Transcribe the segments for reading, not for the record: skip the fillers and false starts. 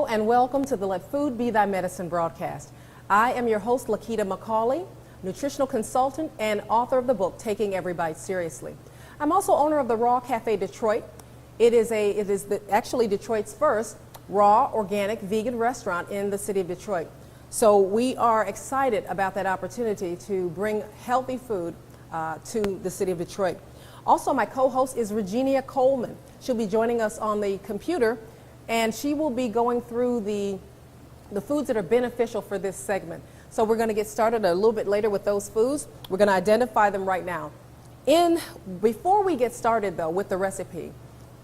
and welcome to the Let Food Be Thy Medicine broadcast. I am your host, Lakita McCauley, nutritional consultant and author of the book, Taking Every Bite Seriously. I'm also owner of the Raw Cafe Detroit. It is actually Detroit's first raw, organic, vegan restaurant in the city of Detroit. So we are excited about that opportunity to bring healthy food to the city of Detroit. Also, my co-host is Regina Coleman. She'll be joining us on the computer, and she will be going through the foods that are beneficial for this segment. So we're going to get started a little bit later with those foods. We're going to identify them right now. Before we get started, though, with the recipe,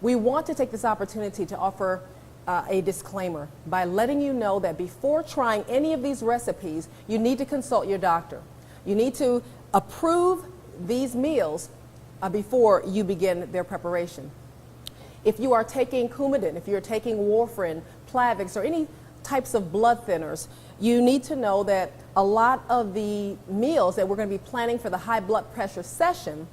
we want to take this opportunity to offer a disclaimer by letting you know that before trying any of these recipes, you need to consult your doctor. You need to approve these meals before you begin their preparation. If you are taking Coumadin, if you're taking warfarin, Plavix, or any types of blood thinners, you need to know that a lot of the meals that we're going to be planning for the high blood pressure session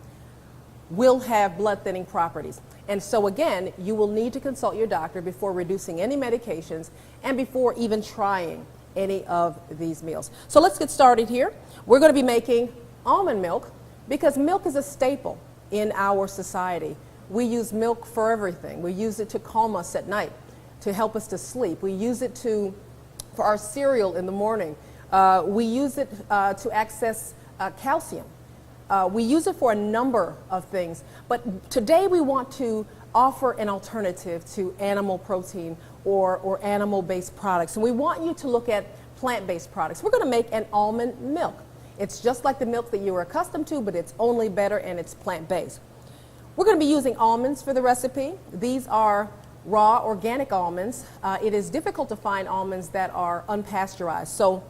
will have blood thinning properties. And so again, you will need to consult your doctor before reducing any medications and before even trying any of these meals. So let's get started here. We're going to be making almond milk because milk is a staple in our society. We use milk for everything. We use it to calm us at night, to help us to sleep. We use it for our cereal in the morning. We use it to access calcium. We use it for a number of things. But today we want to offer an alternative to animal protein or animal-based products. And we want you to look at plant-based products. We're going to make an almond milk. It's just like the milk that you are accustomed to, but it's only better and it's plant-based. We're going to be using almonds for the recipe. These are raw organic almonds. It is difficult to find almonds that are unpasteurized. So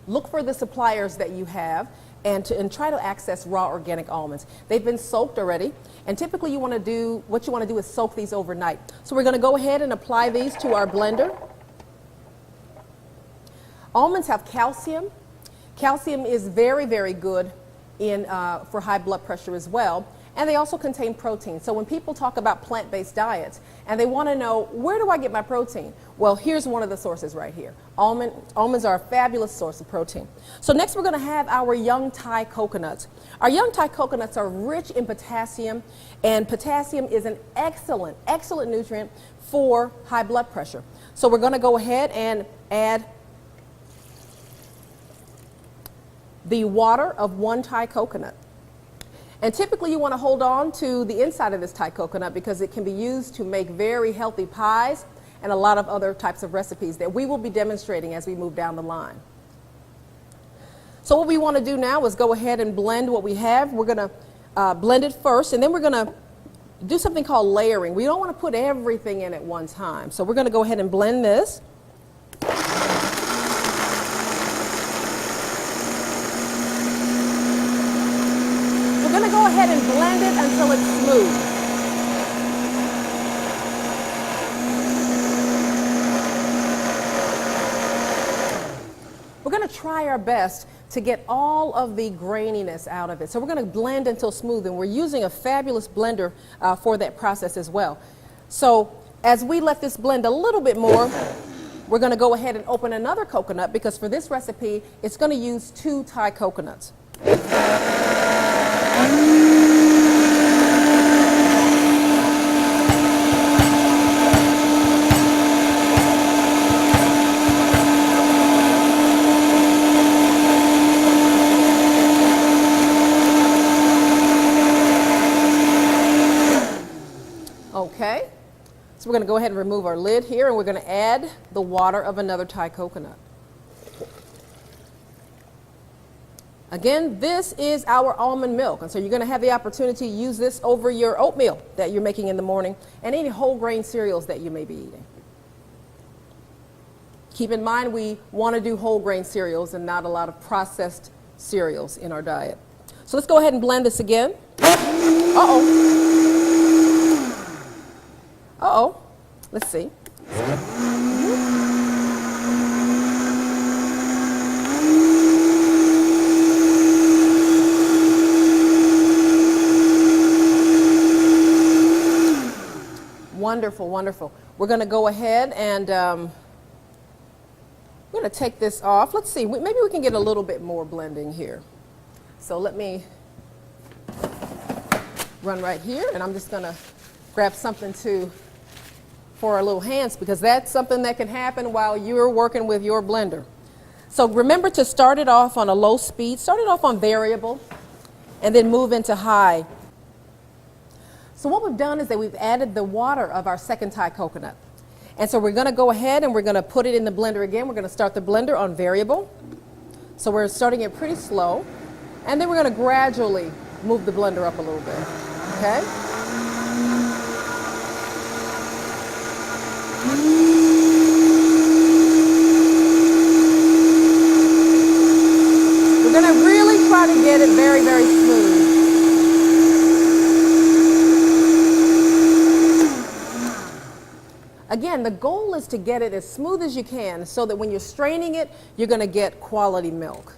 look for the suppliers that you have and try to access raw organic almonds. They've been soaked already, and typically what you want to do is soak these overnight. So we're going to go ahead and apply these to our blender. Almonds have calcium. Calcium is very, very good for high blood pressure as well. And they also contain protein. So when people talk about plant-based diets and they want to know, where do I get my protein? Well, here's one of the sources right here. Almonds are a fabulous source of protein. So next we're going to have our young Thai coconuts. Our young Thai coconuts are rich in potassium, and potassium is an excellent, excellent nutrient for high blood pressure. So we're going to go ahead and add the water of one Thai coconut. And typically you want to hold on to the inside of this Thai coconut because it can be used to make very healthy pies and a lot of other types of recipes that we will be demonstrating as we move down the line. So what we want to do now is go ahead and blend what we have. We're going to blend it first, and then we're going to do something called layering. We don't want to put everything in at one time. So we're going to go ahead and blend this. Go ahead and blend it until it's smooth. We're going to try our best to get all of the graininess out of it. So we're going to blend until smooth, and we're using a fabulous blender for that process as well. So as we let this blend a little bit more, we're going to go ahead and open another coconut because for this recipe, it's going to use 2 Thai coconuts. Okay, so we're going to go ahead and remove our lid here, and we're going to add the water of another Thai coconut. Again, this is our almond milk, and so you're going to have the opportunity to use this over your oatmeal that you're making in the morning and any whole grain cereals that you may be eating. Keep in mind we want to do whole grain cereals and not a lot of processed cereals in our diet. So let's go ahead and blend this again. Uh-oh. Uh-oh. Let's see. Wonderful, wonderful. We're going to go ahead and we're going to take this off. Let's see, maybe we can get a little bit more blending here. So let me run right here, and I'm just going to grab something for our little hands, because that's something that can happen while you're working with your blender. So remember to start it off on a low speed, start it off on variable, and then move into high. So what we've done is that we've added the water of our second Thai coconut. And so we're going to go ahead and we're going to put it in the blender again. We're going to start the blender on variable. So we're starting it pretty slow. And then we're going to gradually move the blender up a little bit. Okay? We're going to really try to get it very, very smooth. Again, the goal is to get it as smooth as you can so that when you're straining it, you're going to get quality milk.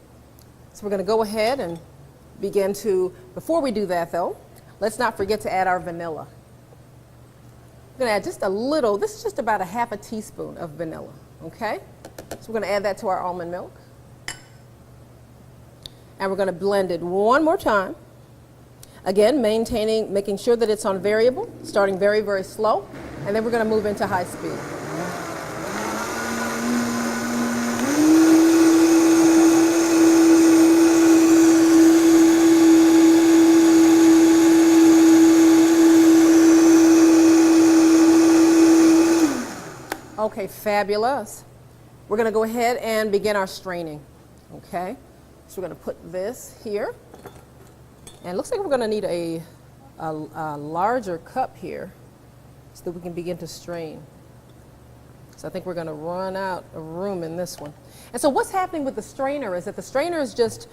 So we're going to go ahead and begin to, before we do that though, let's not forget to add our vanilla. We're going to add just a little, this is just about a half a teaspoon of vanilla, okay? So we're going to add that to our almond milk. And we're going to blend it one more time. Again, making sure that it's on variable, starting very, very slow, and then we're going to move into high speed. Okay, fabulous. We're going to go ahead and begin our straining. Okay, so we're going to put this here. And it looks like we're going to need a larger cup here so that we can begin to strain. So I think we're going to run out of room in this one. And so what's happening with the strainer is that the strainer is just,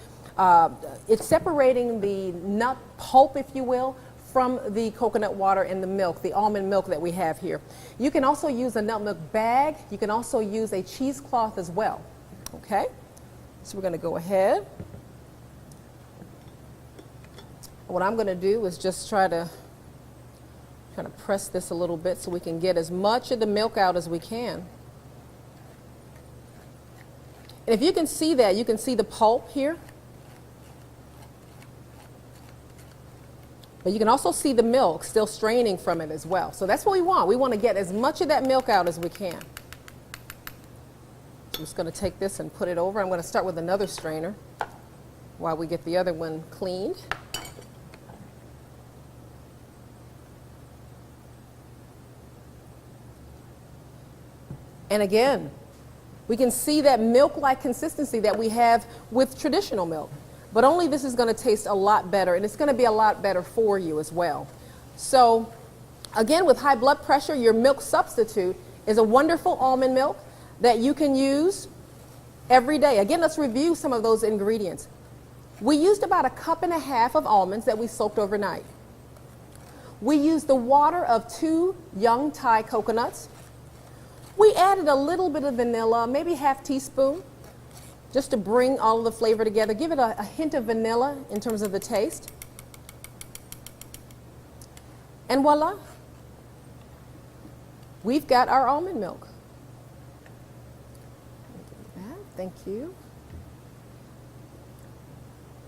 it's separating the nut pulp, if you will, from the coconut water and the milk, the almond milk that we have here. You can also use a nut milk bag. You can also use a cheesecloth as well. Okay? So we're going to go ahead. What I'm going to do is just try to kind of press this a little bit so we can get as much of the milk out as we can. And if you can see that, you can see the pulp here. But you can also see the milk still straining from it as well. So that's what we want. We want to get as much of that milk out as we can. I'm just going to take this and put it over. I'm going to start with another strainer while we get the other one cleaned. And again, we can see that milk-like consistency that we have with traditional milk. But only this is going to taste a lot better, and it's going to be a lot better for you as well. So again, with high blood pressure, your milk substitute is a wonderful almond milk that you can use every day. Again, let's review some of those ingredients. We used about 1.5 cups of almonds that we soaked overnight. We used the water of 2 young Thai coconuts. We added a little bit of vanilla, maybe ½ teaspoon, just to bring all of the flavor together. Give it a hint of vanilla in terms of the taste. And voila, we've got our almond milk. Thank you.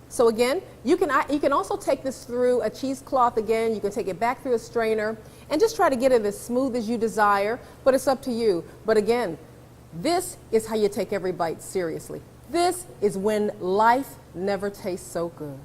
So again, you can also take this through a cheesecloth again. You can take it back through a strainer and just try to get it as smooth as you desire, but it's up to you. But again, this is how you take every bite seriously. This is when life never tastes so good.